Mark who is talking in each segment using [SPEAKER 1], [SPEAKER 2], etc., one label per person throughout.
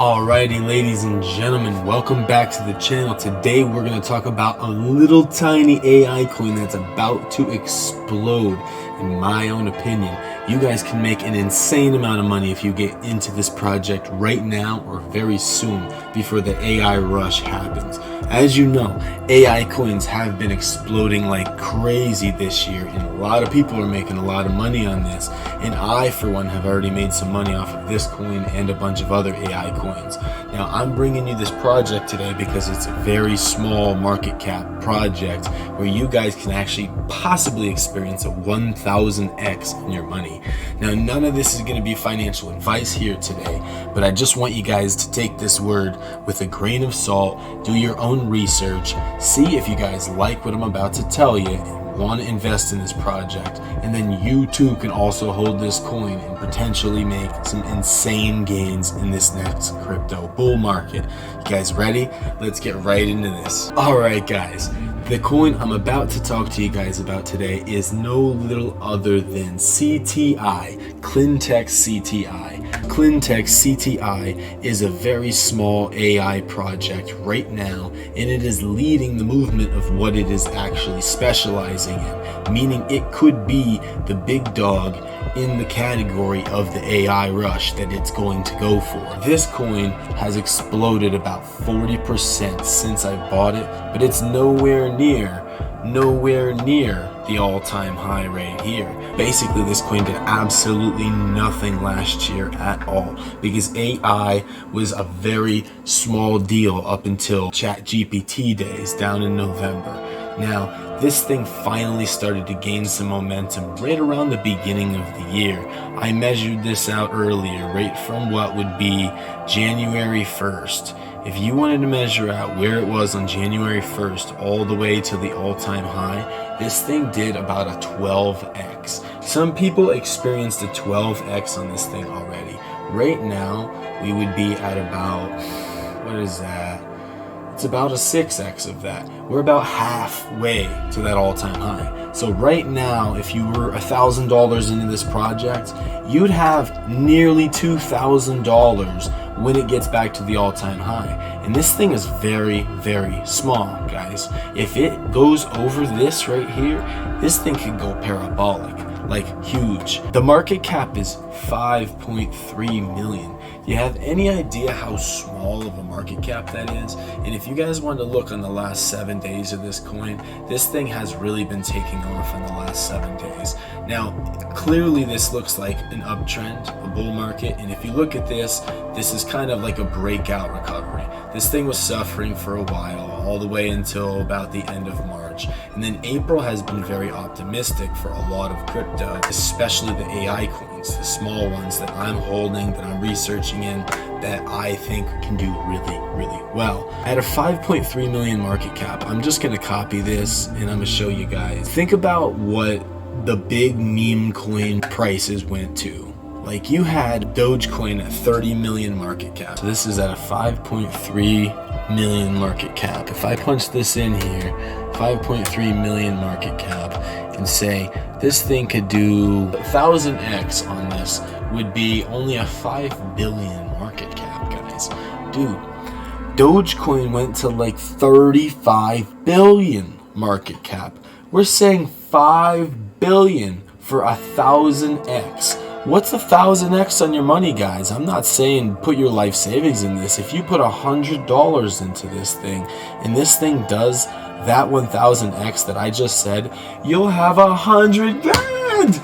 [SPEAKER 1] Alrighty, ladies and gentlemen, welcome back to the channel. Today we're going to talk about a little tiny AI coin that's about to explode. In my own opinion, you guys can make an insane amount of money if you get into this project right now or very soon before the AI rush happens. As you know, AI coins have been exploding like crazy this year, and a lot of people are making a lot of money on this. And I, for one, have already made some money off of this coin and a bunch of other AI coins. Now, I'm bringing you this project today because it's a very small market cap project where you guys can actually possibly experience a 1000x on your money. Now, none of this is going to be financial advice here today, but I just want you guys to take this word with a grain of salt, do your own research, see if you guys like what I'm about to tell you and want to invest in this project, and then you too can also hold this coin and potentially make some insane gains in this next crypto bull market. You guys ready? Let's get right into this. Alright guys, the coin I'm about to talk to you guys about today is no little other than CTI, Clintex CTI. Clintex CTI is a very small AI project right now, and it is leading the movement of what it is actually specializing in, meaning it could be the big dog in the category of the AI rush that it's going to go for. This coin has exploded about 40% since I bought it, but it's nowhere near the all-time high right here. Basically, this coin did absolutely nothing last year at all because AI was a very small deal up until ChatGPT days down in November. Now, this thing finally started to gain some momentum right around the beginning of the year. I measured this out earlier, right from what would be January 1st. If you wanted to measure out where it was on January 1st all the way to the all-time high, this thing did about a 12x. Some people experienced a 12x on this thing already. Right now, we would be at about, what is that? It's about a 6x of that. We're about halfway to that all-time high. So right now, if you were $1,000 into this project, you'd have nearly $2,000 when it gets back to the all-time high. And this thing is very, very small, guys. If it goes over this right here, this thing could go parabolic, like huge. The market cap is 5.3 million. Do you have any idea how small of a market cap that is? And if you guys want to look on the last 7 days of this coin, this thing has really been taking off in the last 7 days. Now, clearly this looks like an uptrend, a bull market, and if you look at this, this is kind of like a breakout recovery. This thing was suffering for a while, all the way until about the end of March. And then April has been very optimistic for a lot of crypto, especially the AI coins, the small ones that I'm holding, that I'm researching in, that I think can do really, really well. At a 5.3 million market cap, I'm just gonna copy this and I'm gonna show you guys. Think about what the big meme coin prices went to. Like, you had Dogecoin at 30 million market cap. So this is at a 5.3 million market cap. If I punch this in here, 5.3 million market cap, and say this thing could do 1000x on this, would be only a 5 billion market cap, guys. Dude, Dogecoin went to like 35 billion market cap. We're saying 5 billion for 1000x. What's 1000x on your money, guys? I'm not saying put your life savings in this. If you put $100 into this thing and this thing does that 1000x that I just said, you'll have 100 grand.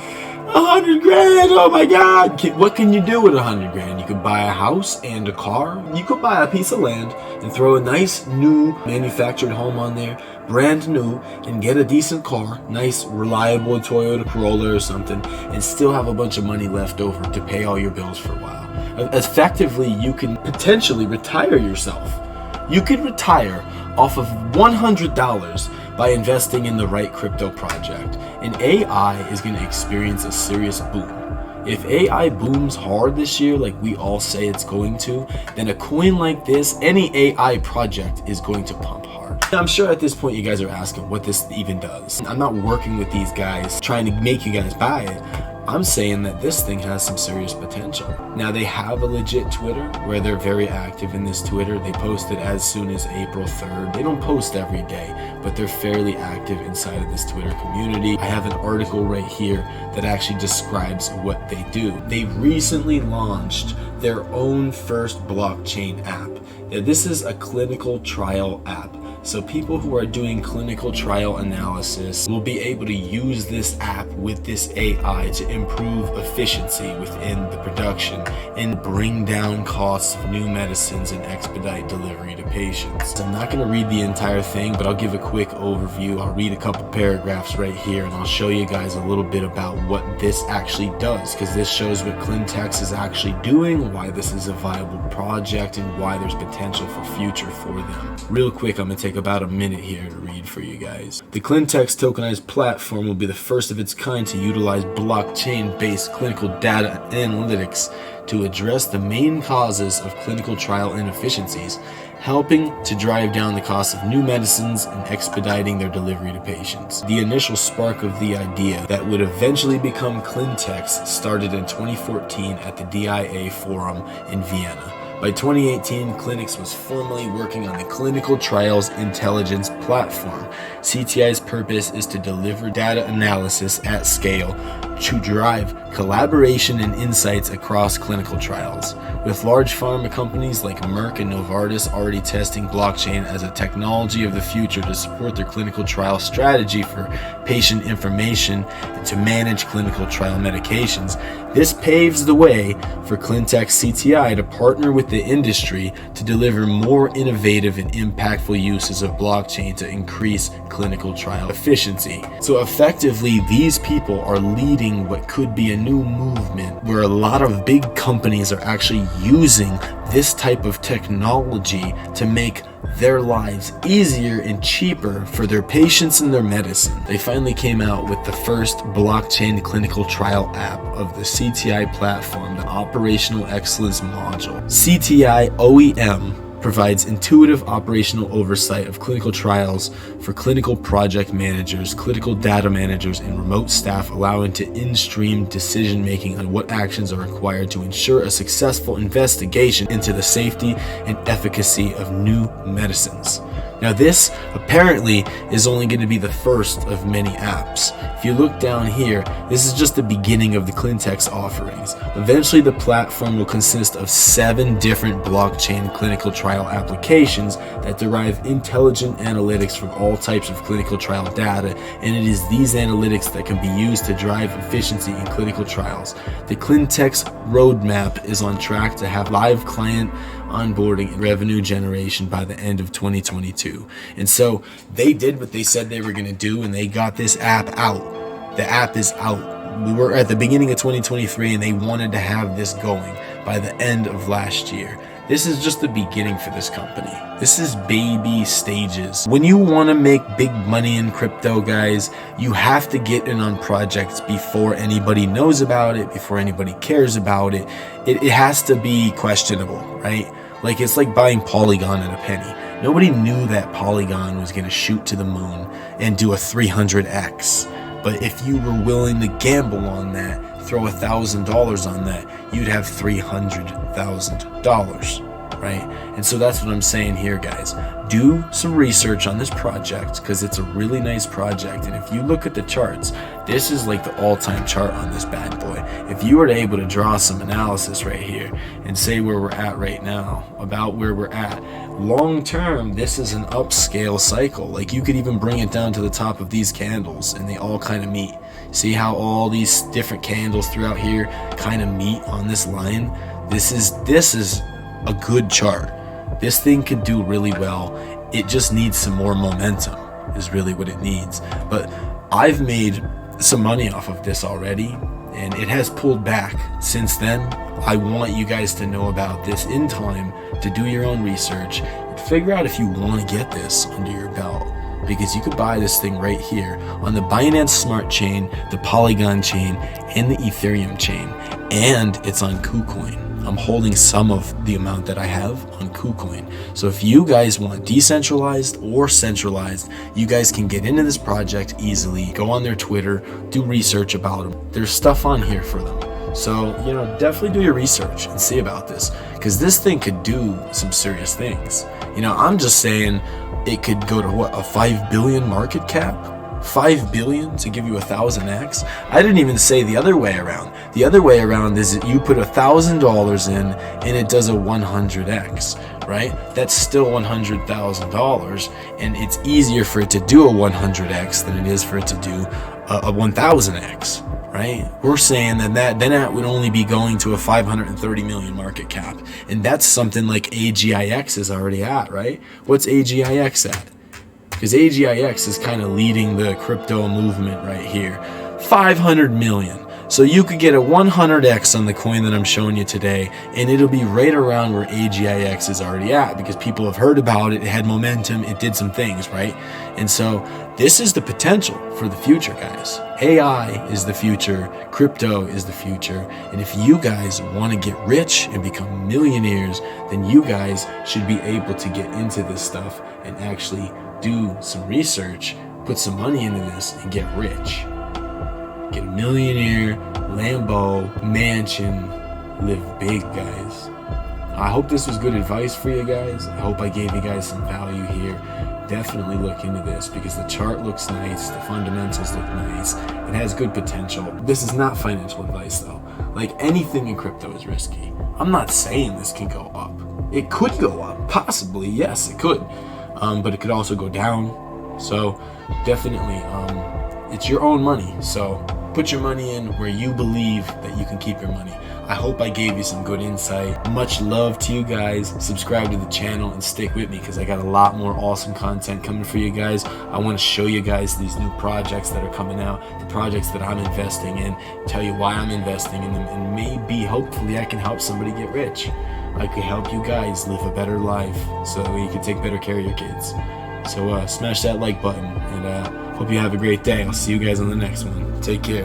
[SPEAKER 1] 100 grand, oh my god. What can you do with 100 grand? You could buy a house and a car. You could buy a piece of land and throw a nice new manufactured home on there, brand new, and get a decent car, nice reliable Toyota Corolla or something, and still have a bunch of money left over to pay all your bills for a while. Effectively, you can potentially retire yourself. You could retire off of $100 by investing in the right crypto project. And AI is going to experience a serious boom. If AI booms hard this year, like we all say it's going to, then a coin like this, any AI project, is going to pump hard. I'm sure at this point you guys are asking what this even does. I'm not working with these guys trying to make you guys buy it. I'm saying that this thing has some serious potential. Now, they have a legit Twitter where they're very active in this Twitter. They posted as soon as April 3rd. They don't post every day, but they're fairly active inside of this Twitter community. I have an article right here that actually describes what they do. They recently launched their own first blockchain app. Now, this is a clinical trial app. So people who are doing clinical trial analysis will be able to use this app with this AI to improve efficiency within the production and bring down costs of new medicines and expedite delivery to patients. So I'm not going to read the entire thing, but I'll give a quick overview. I'll read a couple paragraphs right here, and I'll show you guys a little bit about what this actually does, because this shows what Clintex is actually doing, why this is a viable project, and why there's potential for future for them. Real quick, I'm going to take about a minute here to read for you guys. The Clintex tokenized platform will be the first of its kind to utilize blockchain-based clinical data analytics to address the main causes of clinical trial inefficiencies, helping to drive down the cost of new medicines and expediting their delivery to patients. The initial spark of the idea that would eventually become Clintex started in 2014 at the DIA Forum in Vienna. By 2018, Clintex was formally working on the Clinical Trials Intelligence Platform. CTI's purpose is to deliver data analysis at scale to drive collaboration and insights across clinical trials. With large pharma companies like Merck and Novartis already testing blockchain as a technology of the future to support their clinical trial strategy for patient information and to manage clinical trial medications, this paves the way for Clintex CTI to partner with the industry to deliver more innovative and impactful uses of blockchain to increase clinical trial efficiency. So effectively, these people are leading what could be a new movement where a lot of big companies are actually using this type of technology to make their lives easier and cheaper for their patients and their medicine. They finally came out with the first blockchain clinical trial app of the CTI platform, the Operational Excellence Module. CTI OEM provides intuitive operational oversight of clinical trials for clinical project managers, clinical data managers, and remote staff, allowing to in-stream decision-making on what actions are required to ensure a successful investigation into the safety and efficacy of new medicines. Now, this apparently is only going to be the first of many apps. If you look down here, this is just the beginning of the Clintex offerings. Eventually, the platform will consist of 7 different blockchain clinical trial applications that derive intelligent analytics from all types of clinical trial data, and it is these analytics that can be used to drive efficiency in clinical trials. The Clintex roadmap is on track to have live client onboarding and revenue generation by the end of 2022. And so they did what they said they were going to do, and they got this app out. The app is out. We were at the beginning of 2023, and they wanted to have this going by the end of last year. This is just the beginning for this company. This is baby stages. When you want to make big money in crypto, guys, you have to get in on projects before anybody knows about it, before anybody cares about it. It has to be questionable, right? Like, it's like buying Polygon at a penny. Nobody knew that Polygon was going to shoot to the moon and do a 300x. But if you were willing to gamble on that, throw $1,000 on that, you'd have $300,000, right? And so that's what I'm saying here, guys. Do some research on this project, because it's a really nice project. And if you look at the charts, this is like the all-time chart on this bad boy. If you were able to draw some analysis right here and say where we're at right now, about where we're at, long term, this is an upscale cycle. Like, you could even bring it down to the top of these candles, and they all kind of meet. See how all these different candles throughout here kind of meet on this line? This is a good chart. This thing could do really well. It just needs some more momentum, is really what it needs. But I've made some money off of this already, and it has pulled back since then. I want you guys to know about this in time, to do your own research and figure out if you want to get this under your belt, because you could buy this thing right here on the Binance Smart Chain, the Polygon chain, and the Ethereum chain, and it's on KuCoin. I'm holding some of the amount that I have on KuCoin. So if you guys want decentralized or centralized, you guys can get into this project easily. Go on their Twitter, do research about them. There's stuff on here for them. So, definitely do your research and see about this, because this thing could do some serious things. I'm just saying it could go to a 5 billion market cap? 5 billion to give you 1,000x? I didn't even say the other way around. The other way around is that you put $1,000 in and it does a 100x, right? That's still $100,000, and it's easier for it to do a 100x than it is for it to do a 1,000x. Right? We're saying that would only be going to a 530 million market cap, and that's something like AGIX is already at, right? What's AGIX at? Because AGIX is kind of leading the crypto movement right here. 500 million. So you could get a 100x on the coin that I'm showing you today, and it'll be right around where AGIX is already at, because people have heard about it, it had momentum, it did some things, right? And so this is the potential for the future, guys. AI is the future, crypto is the future, and if you guys want to get rich and become millionaires, then you guys should be able to get into this stuff and actually do some research, put some money into this, and get rich. Get a millionaire, Lambo, mansion, live big, guys. I hope this was good advice for you guys. I hope I gave you guys some value here. Definitely look into this, because the chart looks nice, the fundamentals look nice, it has good potential. This is not financial advice though. Like, anything in crypto is risky. I'm not saying this can go up. It could go up, possibly, yes, it could. But it could also go down. So definitely, it's your own money. So put your money in where you believe that you can keep your money. I hope I gave you some good insight. Much love to you guys. Subscribe to the channel and stick with me, because I got a lot more awesome content coming for you guys. I want to show you guys these new projects that are coming out, the projects that I'm investing in, tell you why I'm investing in them, and maybe, hopefully, I can help somebody get rich. I can help you guys live a better life so you can take better care of your kids. So smash that like button, and hope you have a great day. I'll see you guys on the next one. Take care.